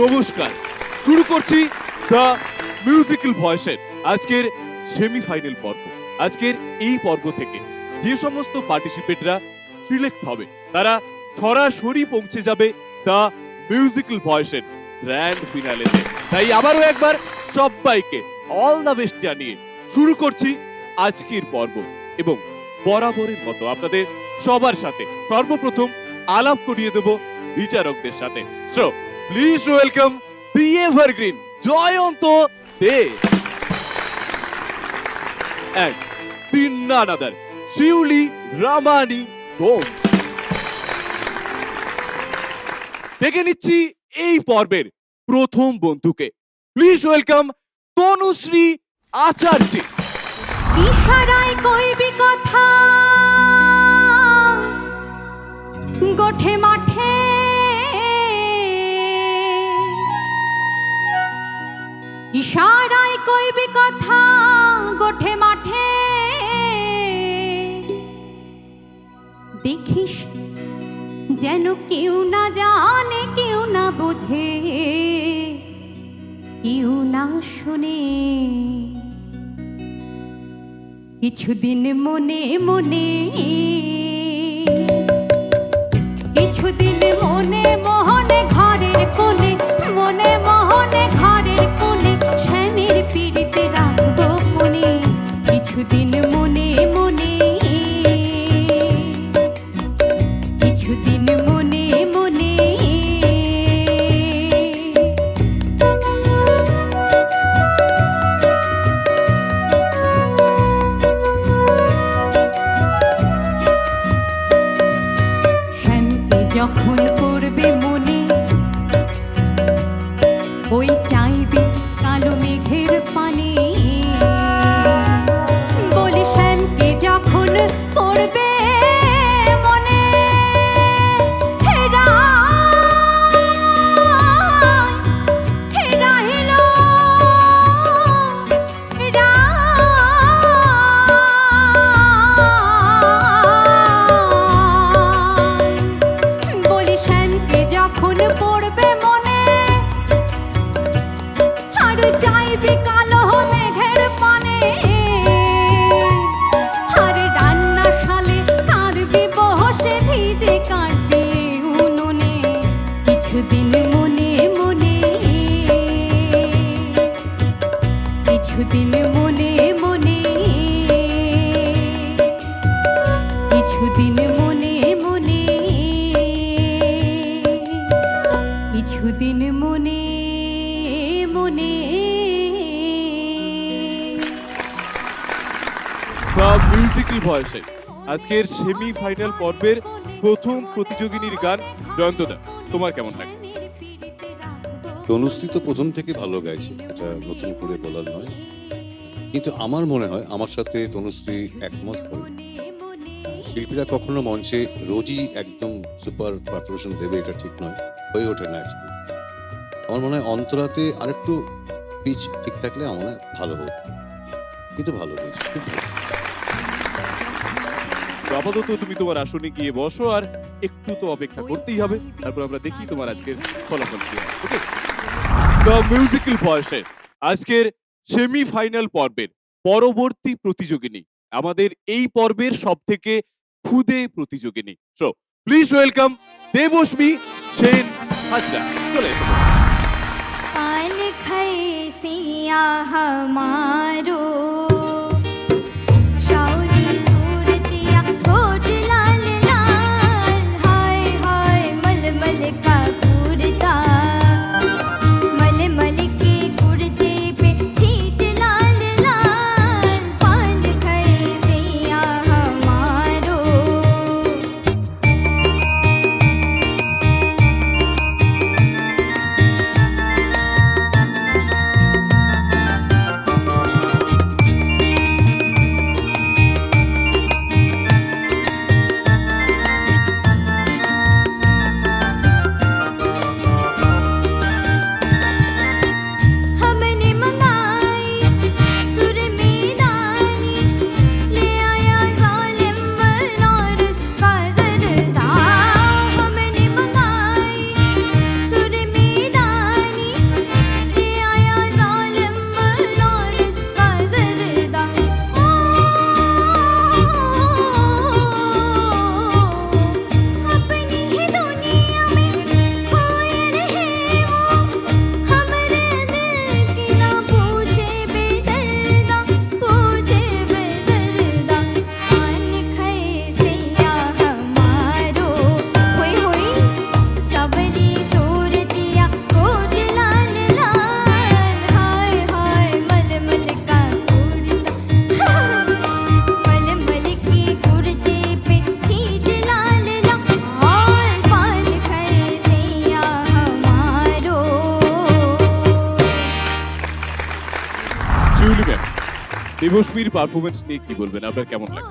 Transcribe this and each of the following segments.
নমস্কার, শুরু করছি দ্য মিউজিক্যাল ভয়েসের আজকের সেমিফাইনাল পর্ব। আজকের এই পর্ব থেকে যে সমস্ত পার্টিসিপেটরা সিলেক্ট হবে তারা সরাসরি পৌঁছে যাবে দ্য মিউজিক্যাল ভয়েসের গ্র্যান্ড ফিনালেতে। তাই আবারও একবার সবাইকে অল দ্য বেস্ট জানিয়ে শুরু করছি আজকের পর্ব এবং বরাবরের মতো আপনাদের সবার সাথে সর্বপ্রথম আলাপ করিয়ে দেব বিচারকদের সাথে। So please welcome the evergreen Jayanta De and the none other Shiuli Ramani Ghosh. দেখে নিচ্ছি এই পর্বের প্রথম বন্ধুকে। Please welcome Tanushree Acharya. ইশারায় কইবি কথা গোঠে মাঠে, ইশারায় কইবি কথা গোঠে মাঠে, দেখিস যেন কেউ না জানে কেউ না বোঝে কেউ না শোনে। কিছুদিন মনে মনে, কিছুদিন মনে মোহনে ঘরের কোণে, মনে মোহনে ঘরের কোণে শ্যামের পিড়িতে রাখবো মনে। কিছুদিন মনে মনে, কিছুদিন মনে মনে। যখন পড়বে মনে ওই চাইবে কালো মেঘের পানে, বলি শ্যামকে যখন পড়বে মনে, হেরা হেরা হেলো হেরা যখন পড়বে মনে আর চাইবি কালো মেঘের পানে, আর রান্না শালে কাঁদবি বসে ভিজে কাটবি উনুনে। কিছুদিন মনে মনে, কিছুদিন মনে মনে, কিছুদিন মনে মনে, কিছুদিন মনে মনে। মিউজিক্যাল ভয়েসে আজকের সেমিফাইনাল পর্বের প্রথম প্রতিযোগিনীর গান জয়ন্তদা, তোমার কেমন লাগে? তনুশ্রী তো প্রথম থেকে ভালো গাইছে, এটা নতুন করে বলার নয়, কিন্তু আমার মনে হয় আমার সাথে তনুশ্রী একমত হবে। শিল্পীরা কখনো মঞ্চে রোজই একদম সুপার পারফরমেশন দেবে এটা ঠিক নয়, হয়ে ওঠে না। আমার মনে হয় অন্তরাতে আরেকটু পিচ ঠিক থাকলে আমার মনে হয় ভালো হতো, কিন্তু ভালো হয়েছে, খুব ভালো। আপাতত তুমি তোমার আসনে গিয়ে বসো, আর একটু তো অপেক্ষা করতেই হবে, তারপর আমরা দেখি তোমার আজকের ফলাফল কি হয়। ওকে, দ্য মিউজিক্যাল ভয়েসে আজকের সেমিফাইনাল পর্বের পরবর্তী প্রতিযোগিনী, আমাদের এই পর্বের সবথেকে খুদে প্রতিযোগিনী। So please welcome Debashmi Sen Hazra. চলে এসো। पान खाए सिया हमारो शाउरी सूरतिया होठ लाल लाल, हाय हाय मलमल का कुर्ता, मलमल के कुर्ते पे छीट लाल लाल। पान खाए सिया हमारो দেবস্মীর পারফরমেন্স নিয়ে কি বলবেন, আপনার কেমন লাগে?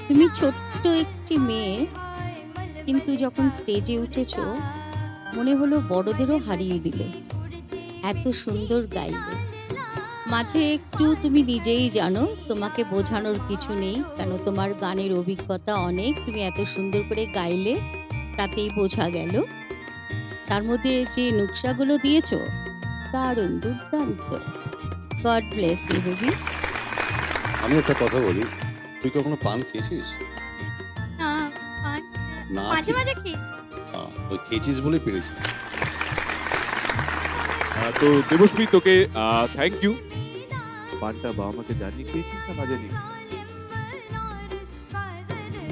তুমি ছোট্ট একটি মেয়ে, কিন্তু যখন স্টেজে উঠেছো মনে হলো বড়দেরও হারিয়ে দিলে, এত সুন্দর গাইলে। মাঝে একটু তুমি নিজেই জানো, তোমাকে বোঝানোর কিছু নেই, কেন তোমার গানের অভিজ্ঞতা অনেক, তুমি এত সুন্দর করে গাইলে, তাতেই বোঝা গেল। তার মধ্যে যে নুকশাগুলো দিয়েছো দারুণ, দুর্দান্ত। God bless you baby. আমি একটা কথা বলি, তুই কখনো পান খেয়েছিস? না, পান না, মাঝে মাঝে খেয়েছি। ওই খেয়েছিস বলে পেরেছি। তো দেবস্মী, তোকে থ্যাংক ইউ। পানটা বাবা মাকে জানিয়ে খেয়েছিস না না জানিয়ে?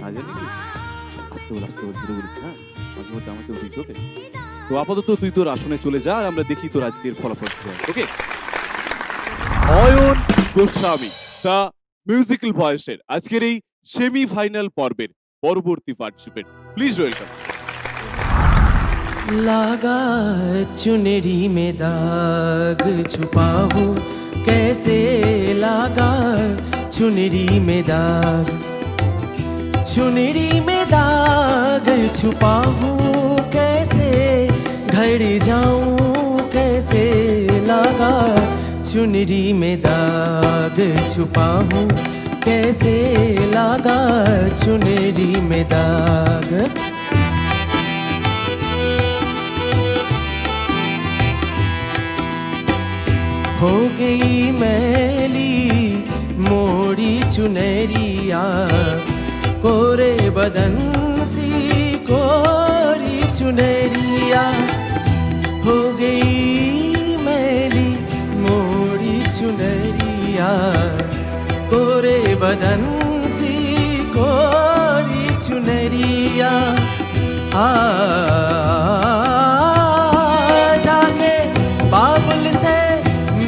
না জানিয়ে খেয়েছিস? আস্তে বল, আস্তে বল, ধরে বলিস না, মাঝে মধ্যে আমাকে বলিস, ওকে? তো আপাতত তুই তোর আসনে চলে যা, আর আমরা দেখি তোর আজকের ফলাফল কি হয়, ওকে? অয়ন গোস্বামী দ্য মিউজিক্যাল ভয়েসের আজকের এই সেমিফাইনাল পর্বের পরবর্তী পার্টিসিপেন্ট, প্লিজ ওয়েলকাম। लागा चुनरी में दाग छुपा हूँ कैसे, लागा चुनरी में दाग, चुनरी में दाग छुपा हूँ कैसे, घर जाऊँ कैसे, लागा चुनरी में दाग छुपा हूँ कैसे, लागा चुनरी में दाग। हो गई मैली मोड़ी चुनरिया, कोरे बदन सी कोरी चुनरिया, हो गई मैली मोड़ी चुनरिया, कोरे बदन सी कोरी चुनरिया। जाके बाबुल से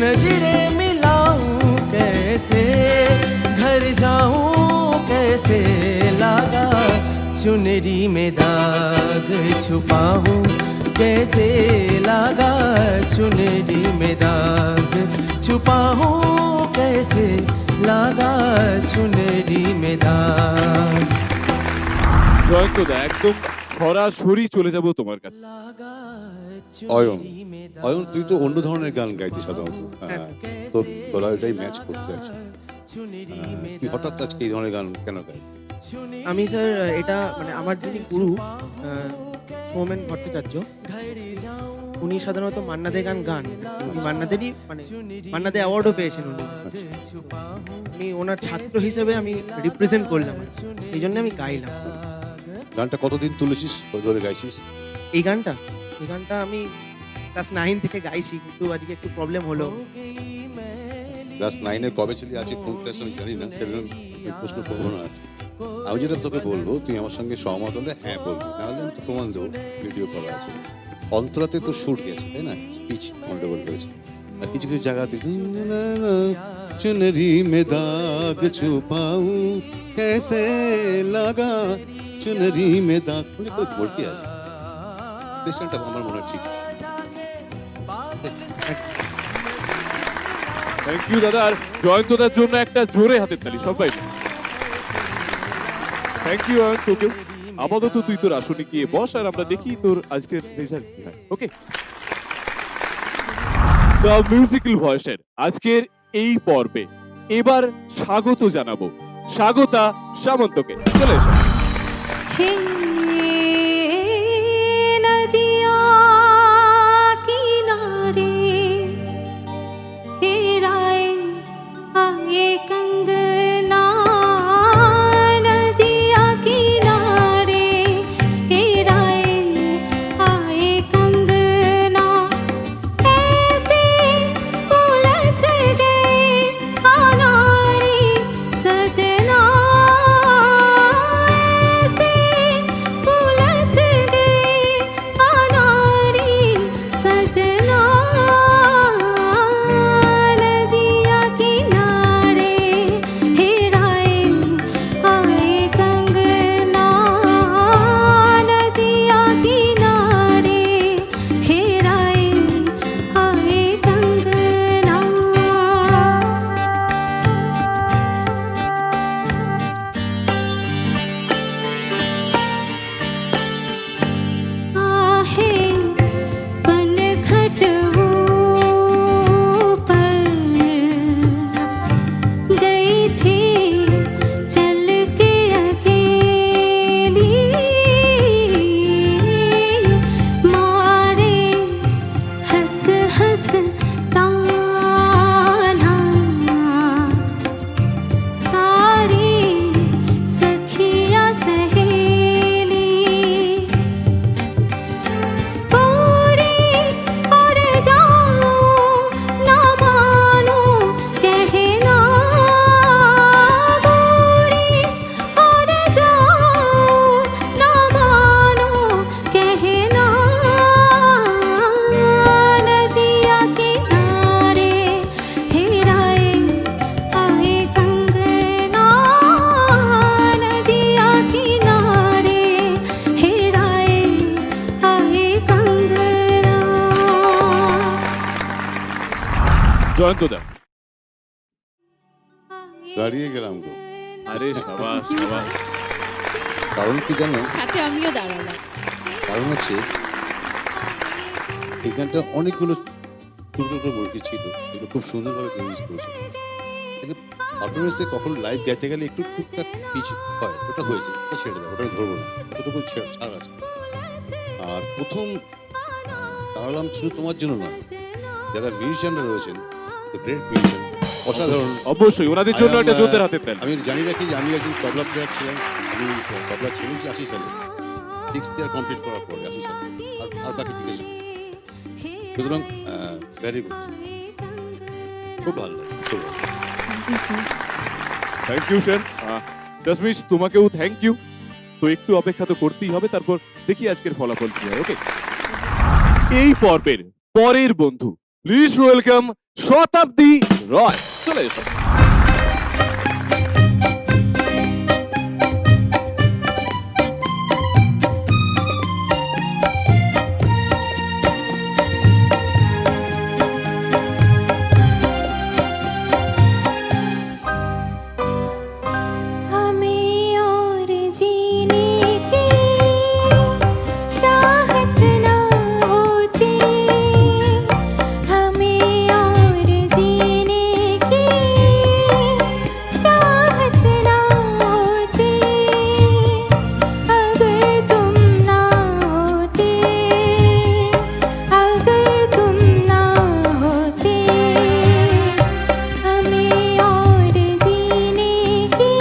नजरे मिलाऊं कैसे, घर जाऊं कैसे, लागा चुनरी में दाग छुपा हूँ कैसे, लागा चुनरी में दाग छुपा हूँ कैसे, लागा चुनरी में दाग। জয়ন্ত দা, একদম সরাসরি চলে যাব তোমার কাছে। অয়ন, অয়ন তুই তো অন্য ধরনের গান গাইছিস সাধারণত, তোর গলাটাই ম্যাচ করতে আছে, তুই হঠাৎ আজকে এই ধরনের গান কেন গাই? আমি স্যার এটা মানে আমার যিনি গুরু সৌমেন ভট্টাচার্য, উনি সাধারণত মান্নাদে গান গান, উনি মান্নাদেরই মানে মান্নাদে অ্যাওয়ার্ডও পেয়েছেন উনি। আমি ওনার ছাত্র হিসেবে আমি রিপ্রেজেন্ট করলাম, এই জন্য আমি গাইলাম। গানটা কতদিন তুলেছিস, কত ধরে গাইছিস? এই গানটা আমি ক্লাস 9 থেকে গাইছি, কিন্তু আজকে একটু প্রবলেম হলো। ক্লাস 9-এ কবে ছিলি, আছে কোন ক্লাস আমি জানি না, সেজন্য আমি প্রশ্ন করবো না। আমি যেটা তোকে বলবো, তুই আমার সঙ্গে সহমত হলে হ্যাঁ বলবি, নাহলে আমি তো প্রমাণ দেবো, ভিডিও করা আছে। অন্তরাতে তো শুট গেছে, তাই না, স্পিচ গন্ডগোল করেছে, আর কিছু কিছু জায়গাতে চুনরি মে দাগ ছুপাউঁ कैसे লাগা চুনরি মে দাগ, মানে করে ভর্তি আছে। স্টেশনটা আমার মনে হয় ঠিক। থ্যাংক ইউ দাদা, আর জয়ন্তদার জন্য একটা জোরে হাতে তালি সবাই। Thank you Ayan. ওকে, আপাতত তুই তোর আসনে গিয়ে বস, আর আমরা দেখি তোর আজকের রেজাল্ট কি হয়, ওকে? দ্য মিউজিক্যাল ভয়েসের আজকের এই পর্বে এবার স্বাগত জানাবো স্বাগতা সামন্তকে। চলে এসো। हे नदिया किनारे हेराए आए कंगना, नदिया किनारे हेराए आए कंगना, ऐसे उलझ गए अनाड़ी सजना, ऐसे জয়ন্তদা। দাঁড়িয়ে গেলাম গো। আরে সাবাস সাবাস। কারণ কি জানো, সাথে আমিও দাঁড়ালাম। কারণ হচ্ছে এখানটা অনেকগুলো ছোট ছোট মুরগি ছিল, এগুলো খুব সুন্দরভাবে তৈরি করেছে। পারফরমেন্সে কখনো লাইভ গাইতে গেলে একটু টুকটাক পিচ হয়, ওটা হয়েছে, ওটা ছেড়ে দাও, ওটা আমি ধরবো না, ওটুকু ছাড় আছে। আর প্রথম দাঁড়ালাম শুধু তোমার জন্য নয়, যারা মিউজিশিয়ানরা রয়েছেন, গ্রেট মিউজিশিয়ান, অসাধারণ। অবশ্যই ওনাদের জন্য একটা জোরদার হাতের তালি। আমি জানি রাখি যে আমি একজন তবলা প্লেয়ার ছিলাম, আমি তবলা ছেড়েছি 80 সালে, 6th ইয়ার কমপ্লিট করার পরে 80 সালে, আর বাকি জিজ্ঞেস করি। সুতরাং ভেরি গুড, খুব ভালো লাগে, খুব ভালো। Thank you Sen. জসমিস তোমাকেও থ্যাংক ইউ। তো একটু অপেক্ষা তো করতেই হবে, তারপর দেখি আজকের ফলাফল কি হয়। ওকে, এই পর্বের পরের বন্ধু, প্লিজ ওয়েলকাম শতাব্দী রয়। চলে এসো। हमें और जीने की चाहत ना होती, हमें और जीने की चाहत ना होती, अगर तुम ना होते, अगर तुम ना होते, हमें और जीने की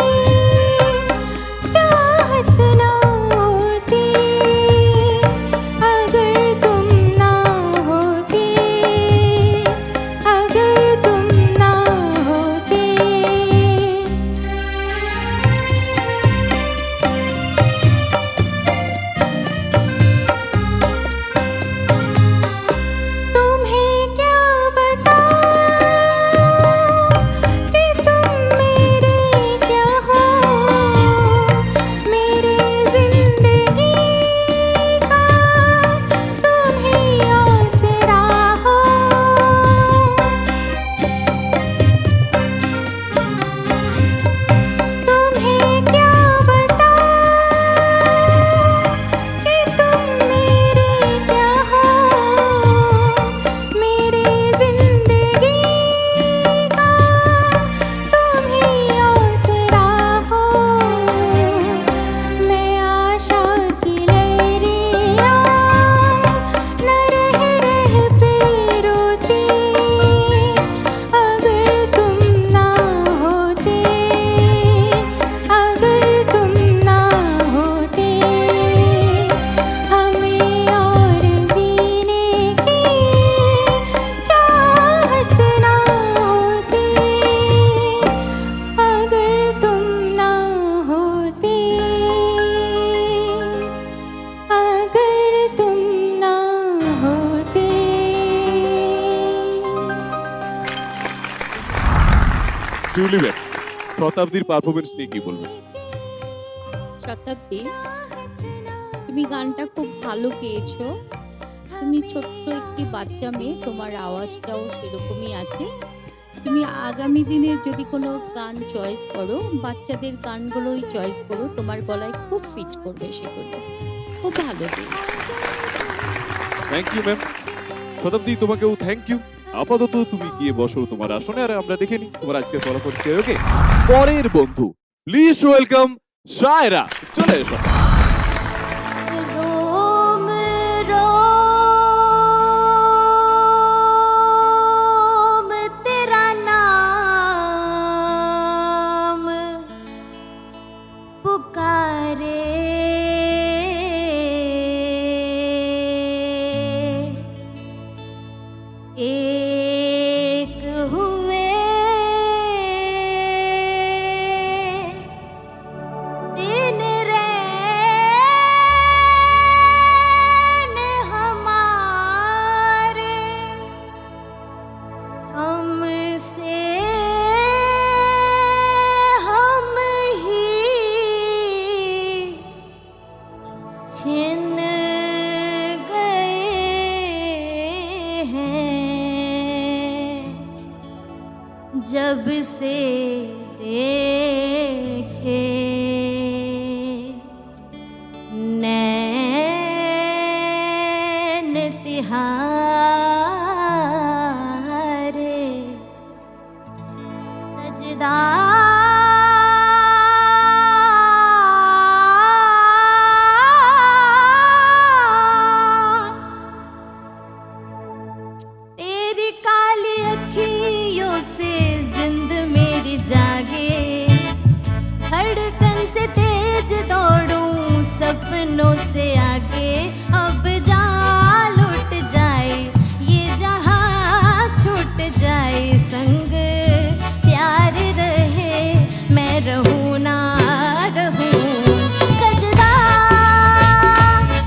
चाहत ना होती, अगर तुम ना होते, अगर तुम ना होते। तुम्हें क्या बताऊं कि तुम मेरे क्या हो, मेरी जिंदगी का तुम ही आसरा हो। तुम्हें क्या बताऊं कि तुम मेरे क्या हो, मेरी जिंदगी का तुम ही आसरा हो। मैं आशा की लहरियां न रह पे रोती, अगर तुम ना होते, अगर तुम ना होते, हमें और जीने की चाहत ना होती, अगर तुम ना होते, अगर तुम ना होते। টিউলিপ, শতাব্দীর পারফরমেন্স নিয়ে কি বলবেন? শতাব্দী, তুমি গানটা খুব ভালো গেয়েছো। তুমি ছোট্ট একটি বাচ্চা মেয়ে, তোমার আওয়াজটাও সেরকমই আছে। তুমি আগামী দিনে যদি কোনো গান চয়েস করো, বাচ্চাদের গানগুলোই চয়েস করো, তোমার গলায় খুব ফিট করবে সেগুলো। খুব ভালো গেয়েছো। Thank you ma'am. শতাব্দী তোমাকেও থ্যাংক ইউ। আপাতত তুমি গিয়ে বসো তোমার আসনে, আর আমরা দেখে নিই তোমার আজকের ফলাফল কি হয়। ওকে, পরের বন্ধু, প্লিজ ওয়েলকাম শায়রা। চলে এসো। रोम रोम तेरा नाम पुकारे, एक हुए दिन रैन जब से देखे नैन तिहारे सजदा तेरी काली अखियों से जिंद मेरी जागे धड़कन से तेज दौड़ूं सपनों से आगे अब जान लुट जाए ये जहां छूट जाए संग प्यार रहे मैं रहूं ना रहूं सजदा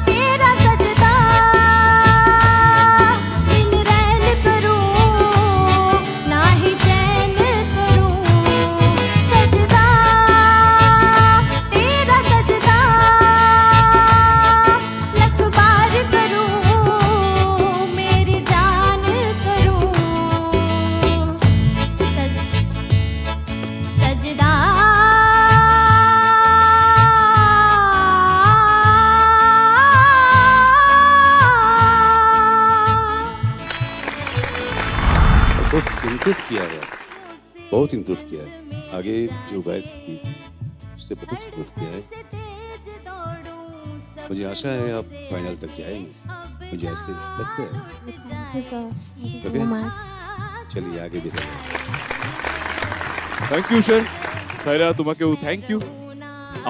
तेरा सजदा दिन रैन करूं ना ही चैन करूं सजदा तेरा सजदा लख बार करूं मेरी जान करूं सजदा बहुत इम्प्रूव किया है, बहुत इम्प्रूव किया है। आगे जो गायक थी उससे बहुत इम्प्रूव किया है। मुझे आशा है आप फाइनल तक जाएंगे, मुझे ऐसे लगता है। Okay? चलिए आगे भी बढ़ें। Thank you sir. সাইরা তোমাকেও থ্যাংক ইউ।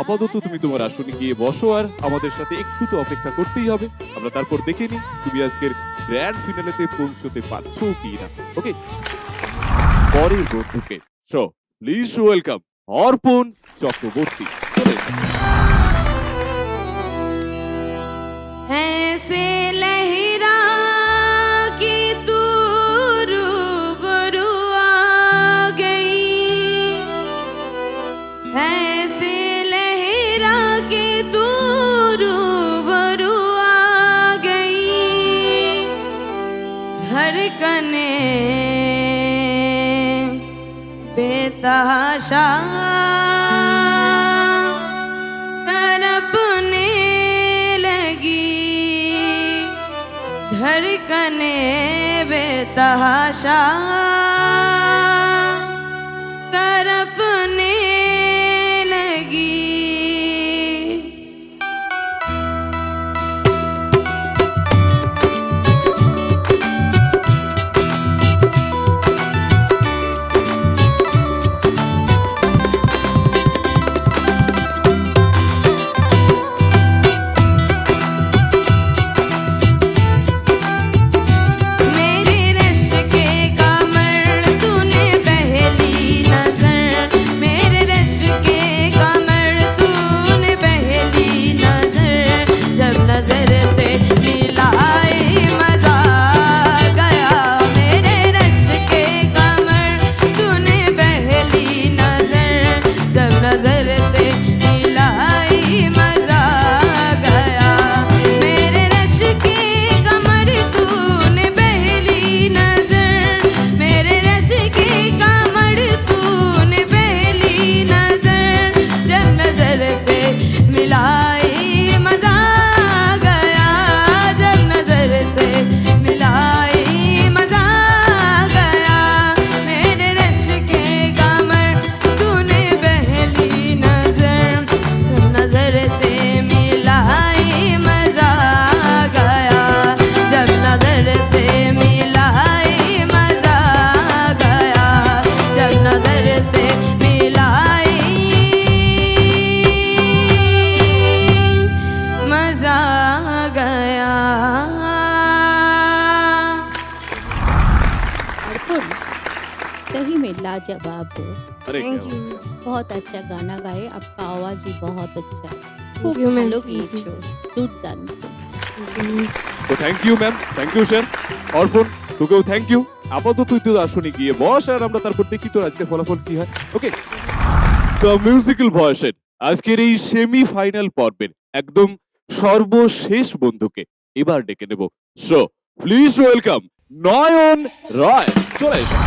আপাতত তুমি তোমার আসনে গিয়ে বসো, আর আমাদের সাথে একটু তো অপেক্ষা করতেই হবে। আমরা তারপর দেখে নিই তুমি আজকের গ্র্যান্ড ফিনালেতে পৌঁছতে পারছো কি না। ওকে, পরের বন্ধুকে সো প্লিজ ওয়েলকাম অর্পণ চক্রবর্তী। চলে এসো। ऐसे लहरा कि तू रूबरू आ गई ऐसे लहरा कि तू रूबरू आ गई धड़कने बेतहाशा तड़पने लगी धड़कने बेतहाशा तड़पने लगी मेरे रश के कमर तूने पहली नजर मेरे रश के कमर तूने पहली नजर जब नजर से मिलाए मजा आ गया मेरे रश के कमर तूने पहली नजर जब नजर से मिलाई मजा आ गया मेरे रश के कमर तूने पहली नजर मेरे रश के कमर तूने पहली नजर जब नजर से मिलाई मजा आ गया जब नजर से मिलाई मजा आ गया मेरे रश के कमर तूने पहली नजर जब नजर से मिलाई मजा आ गया जब नजर से मिलाई मजा आ गया जब नजर से मिलाई मजा आ गया अर्पण सही में लाजवाब हो। अरे थैंक क्या यू बहुत अच्छा गाना गाए, आपका आवाज भी बहुत अच्छा है। খুব you, ma'am. ভালো গিয়েছো, দুর্দান্ত। তো thank you ma'am, thank you sir. Arpan তোকেও থ্যাংক ইউ। আপাতত তুই তো আসনে গিয়ে বস, আর আমরা তারপর দেখি তোর আজকের ফলাফল কি হয়। ওকে, দ্য মিউজিক্যাল ভয়েসের আজকের এই সেমি ফাইনাল পর্বের একদম সর্বশেষ বন্ধুকে এবার ডেকে নেব। সো প্লিজ ওয়েলকাম নয়ন রায়। চলে এসো।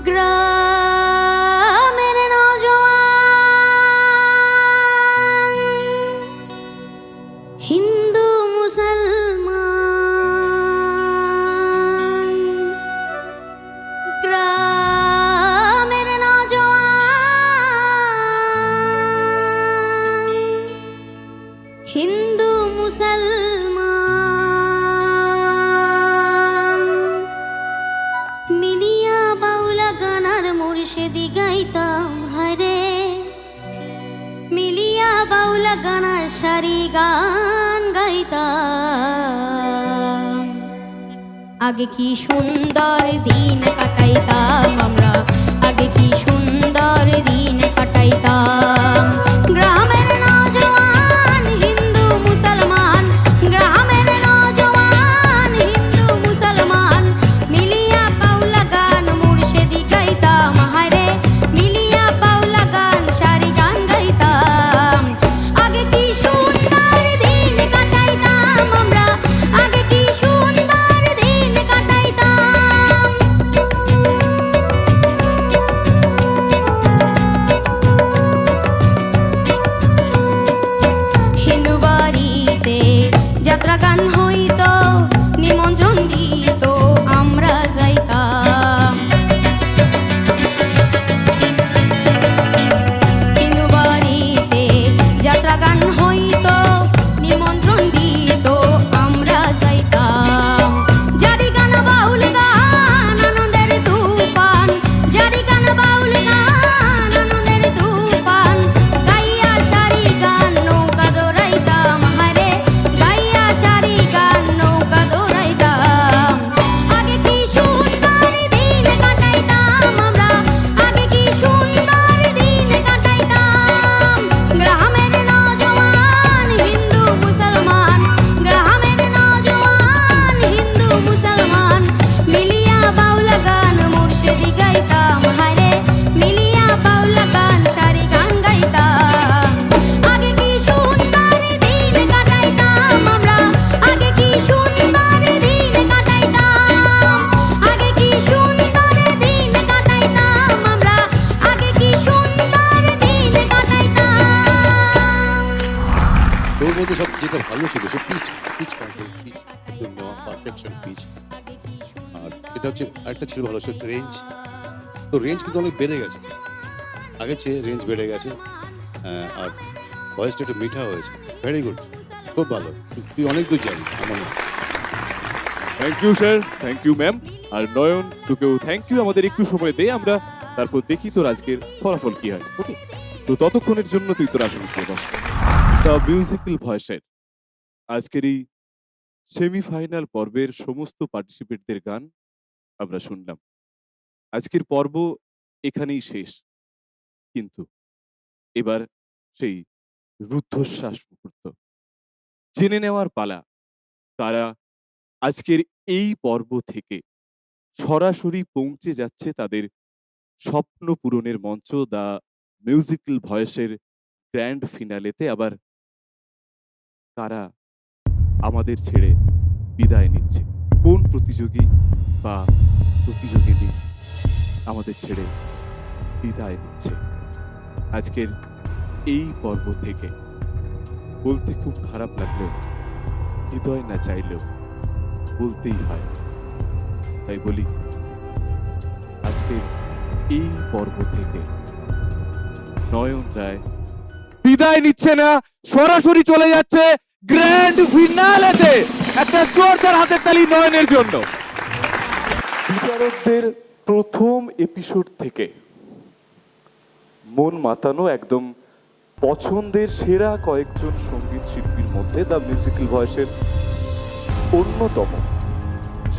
গ্রামের নওজোয়ান হিন্দু মুসলমান গ্রামের নওজোয়ান হিন্দু মুসলমান মিলিয়া বাউলা গানার মুর্শিদি গাইতাম হারে মিলিয়া বাউলা গানার সারি গান গাইতাম আগে কি সুন্দর দিন কাটাইতাম আমরা আগে কি সুন্দর দিন কাটাইতাম গ্রামের নওজোয়ান হিন্দু মুসলমান গ্রামের নওজোয়ান হিন্দু মুসলমান মিলিয়া বাউলা গান মুর্শিদি গাইতাম হায়রে মিলিয়া বাউলা গান সারি গান গাইতাম আগে কি সুন্দর দিন কাটাইতাম আমরা আগে কি সুন্দর দিন কাটাইতাম হিন্দু বাড়িতে যাত্রা গান হইতো নিমন্ত্রণ দিত আমরা যাইতাম হিন্দু বাড়িতে যাত্রা গান হইতো নিমন্ত্রণ দিত আমরা যাইতাম জারি গান বাউল গান আনন্দের তুফান জারি গান বাউল গান আনন্দের তুফান গাইয়া সারি গান নৌকা দৌড়াইতাম হারে গাইয়া সারি গান নৌকা দৌড়াইতাম আগে কি সুন্দর দিন কাটাইতাম আমরা আগে কি সুন্দর দিন কাটাইতাম গ্রামের নওজোয়ান হিন্দু মুসলমান গ্রামের নওজোয়ান হিন্দু মুসলমান মিলিয়া বাউলা গান মুর্শিদি গাইতাম হায়রে মিলিয়া বাউলা গান সারি গান গাইতাম আগে কি সুন্দর দিন কাটাইতাম আমরা আগে কি সুন্দর দিন কাটাইতাম আগে কি সুন্দর দিন কাটাইতাম আমরা আগে কি সুন্দর দিন কাটাইতাম ওর মধ্যে সব যেটা ভালো ছিল সে pitch pitch control pitch perfection pitch আর এটা হচ্ছে আরেকটা ছিল ভালো সেটা রেঞ্জ তো রেঞ্জ কিন্তু অনেক বেড়ে গেছে আগের চেয়ে রেঞ্জ বেড়ে গেছে আর ভয়েসটা একটু মিঠা হয়েছে ভেরি গুড খুব ভালো তুই অনেক দূর যাবি আমার মনে হয়। Thank you sir thank you ma'am আর নয়ন তোকেও থ্যাংক ইউ আমাদের একটু সময় দে আমরা তারপর দেখি তোর আজকের ফলাফল কি হয় ওকে তো ততক্ষণের জন্য তুই তোর আসলে বস দ্য মিউজিক্যাল ভয়েসের আজকের এই সেমিফাইনাল পর্বের সমস্ত পার্টিসিপেটদের গান আমরা শুনলাম আজকের পর্ব এখানেই শেষ কিন্তু এবার সেই রুদ্ধশ্বাস মুহূর্ত জেনে নেওয়ার পালা তারা আজকের এই পর্ব থেকে সরাসরি পৌঁছে যাচ্ছে তাদের স্বপ্ন পূরণের মঞ্চ দ্য মিউজিক্যাল ভয়েসের গ্র্যান্ড ফিনালেতে আবার তারা আমাদের ছেড়ে বিদায় নিচ্ছে কোন প্রতিযোগী বা প্রতিযোগিনী আমাদের ছেড়ে বিদায় নিচ্ছে আজকের এই পর্ব থেকে বলতে খুব খারাপ লাগলেও হৃদয় না চাইলেও বলতেই হয় তাই বলি আজকের এই পর্ব থেকে নয়ন রায় বিদায় নিচ্ছে না সরাসরি চলে যাচ্ছে গ্র্যান্ড ফিনালেতে একটা জোরদার হাতের তালি নয়নের জন্য বিচারকদের প্রথম এপিসোড থেকে মন মাতানো একদম পছন্দের সেরা কয়েকজন সঙ্গীত শিল্পীর মধ্যে দ্য মিউজিক্যাল ভয়েসের অন্যতম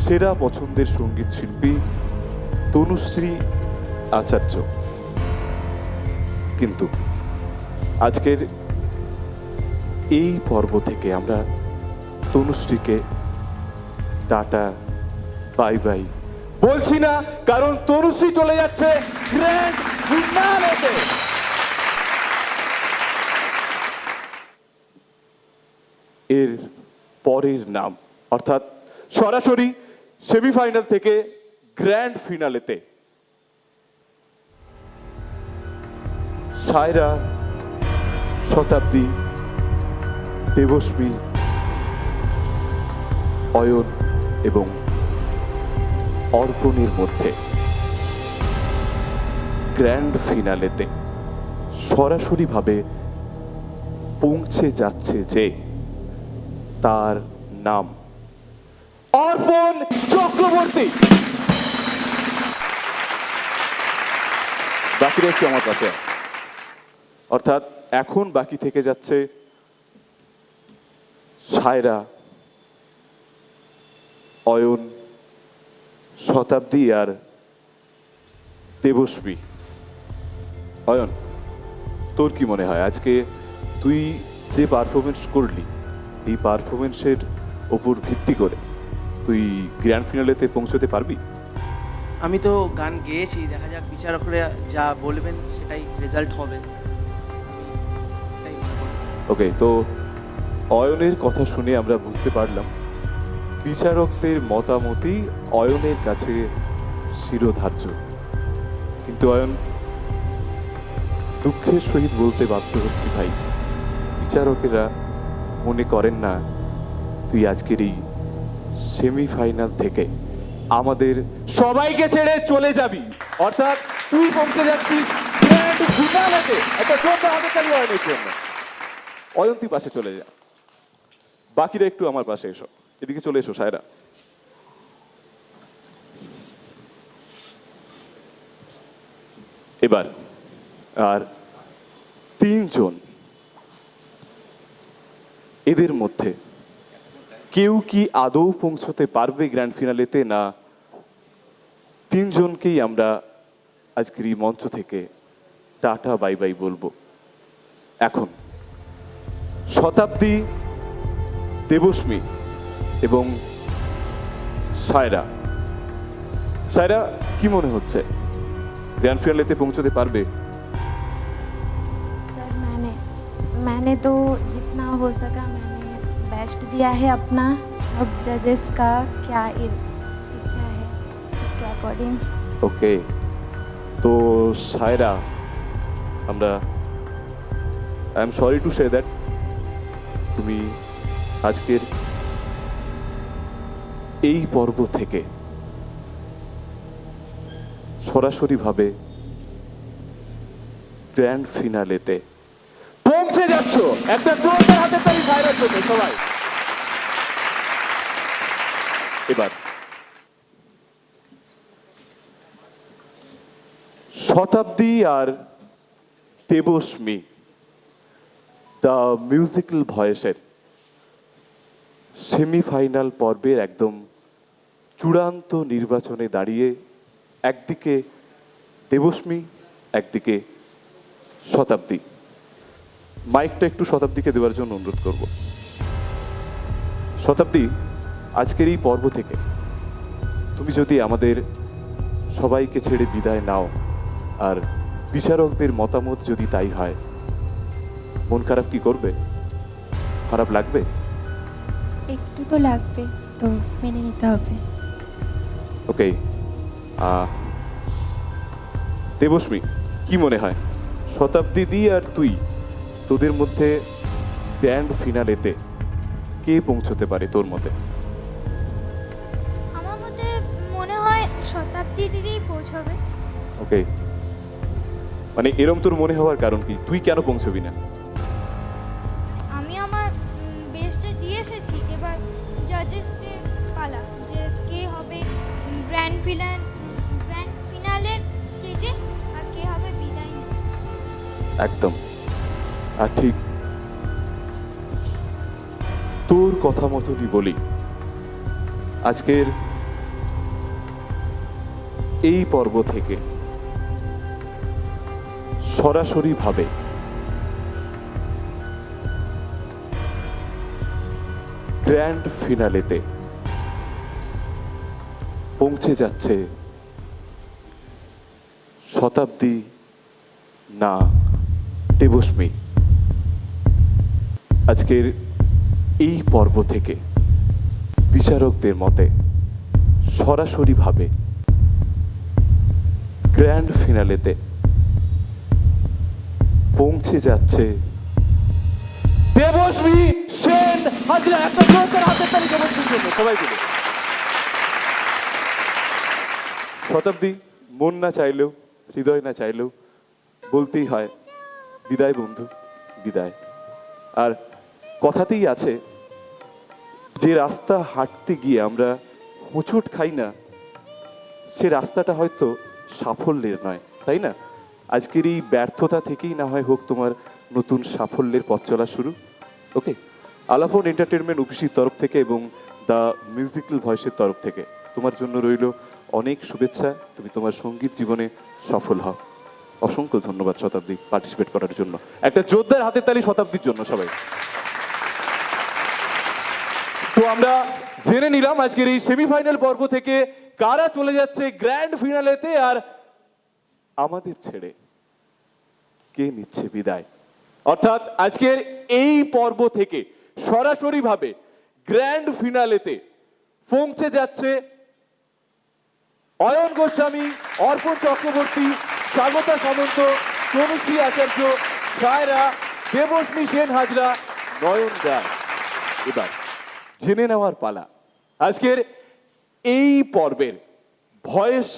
সেরা পছন্দের সঙ্গীত শিল্পী তনুশ্রী আচার্য কিন্তু আজকের এই পর্ব থেকে আমরা তনুশ্রীকে টাটা বাই বাই বলছি না কারণ তনুশ্রী চলে যাচ্ছে গ্র্যান্ড ফিনালেতে এর পরের নাম অর্থাৎ সরাসরি সেমিফাইনাল থেকে গ্র্যান্ড ফিনালেতে সায়রা, শতাব্দী, দেবশ্রী, অয়ন এবং অর্পণের মধ্যে গ্র্যান্ড ফিনালেতে সরাসরিভাবে পৌঁছে যাচ্ছে যে তার নাম অর্পণ চক্রবর্তী। বাকিরা একটু আমার কাছে আয়। অর্থাৎ এখন বাকি থেকে যাচ্ছে সায়রা, অয়ন, শতাব্দী আর দেবশ্রী। অয়ন, তোর কি মনে হয় আজকে তুই যে পারফরমেন্স করলি, এই পারফরমেন্সের ওপর ভিত্তি করে তুই গ্র্যান্ড ফিনালেতে পৌঁছতে পারবি? আমি তো গান গেয়েছি, দেখা যাক বিচারকরা যা বলবেন সেটাই রেজাল্ট হবে। এটাই মনে করি। ওকে, তো অয়নের কথা শুনে আমরা বুঝতে পারলাম বিচারকদের মতামতই অয়নের কাছে শিরোধার্য। কিন্তু অয়ন, দুঃখের সহিত বলতে বাধ্য হচ্ছি ভাই, বিচারকেরা মনে করেন না তুই আজকের এই সেমিফাইনাল থেকে আমাদের সবাইকে ছেড়ে চলে যাবি। অর্থাৎ তুই পৌঁছে যাচ্ছিস গ্র্যান্ড ফিনালেতে। একটা জোরদার হাততালি অয়নের জন্য। অয়ন, তুই পাশে চলে যা, বাকিরা একটু আমার পাশে এসো, এদিকে চলে এসো সায়রা। এবার আর তিনজন, এদের মধ্যে কেউ কি আদৌ পৌঁছতে পারবে গ্র্যান্ড ফিনালেতে, না তিনজনকেই আমরা আজকের এই মঞ্চ থেকে টাটা বাই বাই বলবো? এখন শতাব্দী, দেবশ্রী এবং সায়রা। সায়রা, কি মনে হচ্ছে গ্র্যান্ড ফিনালেতে পৌঁছতে পারবে? सर मैंने तो जितना हो सका मैंने बेस्ट दिया है अपना। अब जजेस का क्या इच्छा है उसके अकॉर्डिंग। ওকে, তো সায়রা, আমরা I am sorry to say that তুমি আজকের এই পর্ব থেকে সরাসরিভাবে গ্র্যান্ড ফিনালেতে পৌঁছে যাচ্ছ। একটা জোরদার হাতের তালি সায়রার জন্য সবাই। এবার শতাব্দী আর দেবশ্রী দ্য মিউজিক্যাল ভয়েসের সেমিফাইনাল পর্বের একদম চূড়ান্ত নির্বাচনে দাঁড়িয়ে একদিকে দেবশ্রী, একদিকে শতাব্দী। মাইকটা একটু শতাব্দীকে দেওয়ার জন্য অনুরোধ করব। শতাব্দী, আজকের এই পর্ব থেকে তুমি যদি আমাদের সবাইকে ছেড়ে বিদায় নাও আর বিচারকদের মতামত যদি তাই হয়, মন খারাপ কি করবে? খারাপ লাগবে? একটু তো লাগবে, তো মেনে নিতে হবে। ওকে, দেবশ্রী, কি মনে হয় শতাব্দী দি আর তুই, তোদের মধ্যে গ্র্যান্ড ফিনালেতে কে পৌঁছতে পারে তোর মতে? আমার মতে মনে হয় শতাব্দী দিদিই পৌঁছবে। ওকে, মানে এরম তোর মনে হওয়ার কারণ কি? তুই কেন পৌঁছবি না? আমি আমার বেস্টটা দিয়ে এসেছি, এবার জাজেসদের পালা যে কে হবে গ্র্যান্ড ফিনালের স্টেজে আর কে হবে বিদায়। একদম। আর ঠিক তোর কথা মতনই বলি, আজকের এই পর্ব থেকে সরাসরিভাবে গ্র্যান্ড ফিনালেতে পৌঁছে যাচ্ছে শতাব্দী না দেবশ্রী। আজকের এই পর্ব থেকে বিচারকদের মতে সরাসরিভাবে গ্র্যান্ড ফিনালেতে পৌঁছে যাচ্ছে দেবশ্রী সেন হাজরা। একটা জোরদার হাতের তালি দেবশ্রীর জন্য সবাই মিলে। শতাব্দী মন না চাইলেও, হৃদয় না চাইলেও বলতেই হয় বিদায় বন্ধু, বিদায়। আর কথাতেই আছে, যে রাস্তা হাঁটতে গিয়ে আমরা হোঁচট খাই না, সে রাস্তাটা হয়তো সাফল্যের নয়, তাই না? আজকের এই ব্যর্থতা থেকেই না হয় হোক তোমার নতুন সাফল্যের পথ চলা শুরু। ওকে, আলাফোন এন্টারটেনমেন্ট অফিসের তরফ থেকে এবং দ্য মিউজিক্যাল ভয়েসের তরফ থেকে তোমার জন্য রইল অনেক শুভেচ্ছা। তুমি তোমার সঙ্গীত জীবনে সফল হও। অসংখ্য ধন্যবাদ শতাব্দী পার্টিসিপেট করার জন্য। একটা জোরদার হাতের তালি শতাব্দীর জন্য সবাই। তো আমরা জেনে নিলাম আজকের এই সেমিফাইনাল পর্ব থেকে কারা চলে যাচ্ছে গ্র্যান্ড ফিনালেতে, আর আমাদের ছেড়ে কে নিচ্ছে বিদায়। অর্থাৎ আজকের এই পর্ব থেকে সরাসরি ভাবে গ্র্যান্ড ফিনালেতে পৌঁছে যাচ্ছে অয়ন গোস্বামী, অর্পণ চক্রবর্তী, স্বাগতা সামন্ত, তনুশ্রী আচার্য, সায়রা, দেবশ্রী সেন হাজরা, নয়ন দাস। এবার জেনে নেওয়ার পালা আজকের এই পর্বের ভয়েস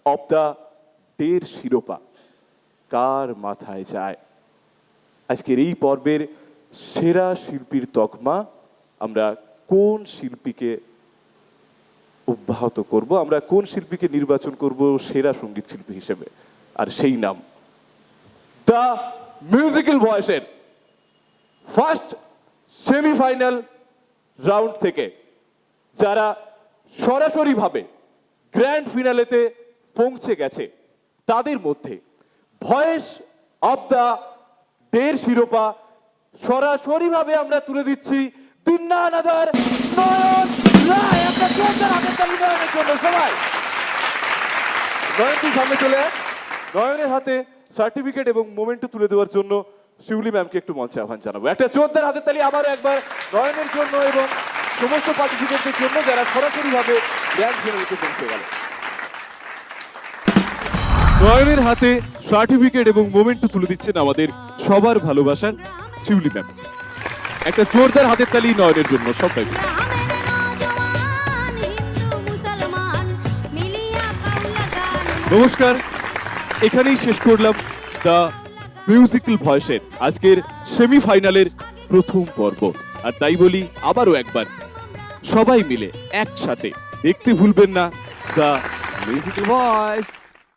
অব দ্য ডের শিরোপা কার মাথায় যায়। আজকের এই পর্বের সেরা শিল্পীর তকমা আমরা কোন শিল্পীকে অব্যাহত করব, আমরা কোন শিল্পীকে নির্বাচন করব সেরা সঙ্গীত শিল্পী হিসেবে, আর সেই নাম দ্য মিউজিক্যাল ভয়েসের ফার্স্ট সেমিফাইনাল রাউন্ড থেকে যারা সরাসরি ভাবে গ্র্যান্ড ফিনালেতে পৌঁছে গেছে, তাদের মধ্যে ভয়েস অব দ্য ডের শিরোপা সরাসরি ভাবে আমরা তুলে দিচ্ছি দিন্নানাদার নয়ন রায়। একটা জোরদার হাতের তালি নয়নের জন্য সবাই। নয়ন তুই সামনে চলে আয়। নয়নের হাতে সার্টিফিকেট এবং মোমেন্টও তুলে দেওয়ার জন্য শিউলি ম্যামকে একটু মঞ্চে আহ্বান জানাবো। একটা জোরদার হাতের তালি আবারও একবার নয়নের জন্য এবং সমস্ত পার্টিসিপেন্টদের জন্য যারা সরাসরি ভাবে গ্র্যান্ড ফিনালেতে পৌঁছে গেল। নয়নের হাতে সার্টিফিকেট এবং মোমেন্টও তুলে দিচ্ছেন আমাদের সবার ভালোবাসার শিউলি ম্যাম। একটা জোরদার হাতের তালি নয়নের জন্য সবাই। নমস্কার, এখানেই শেষ করলাম দ্য মিউজিক্যাল ভয়েসের আজকের সেমিফাইনালের প্রথম পর্ব। আর তাই বলি আবারও একবার, সবাই মিলে একসাথে দেখতে ভুলবেন না দ্য মিউজিক্যাল ভয়েস।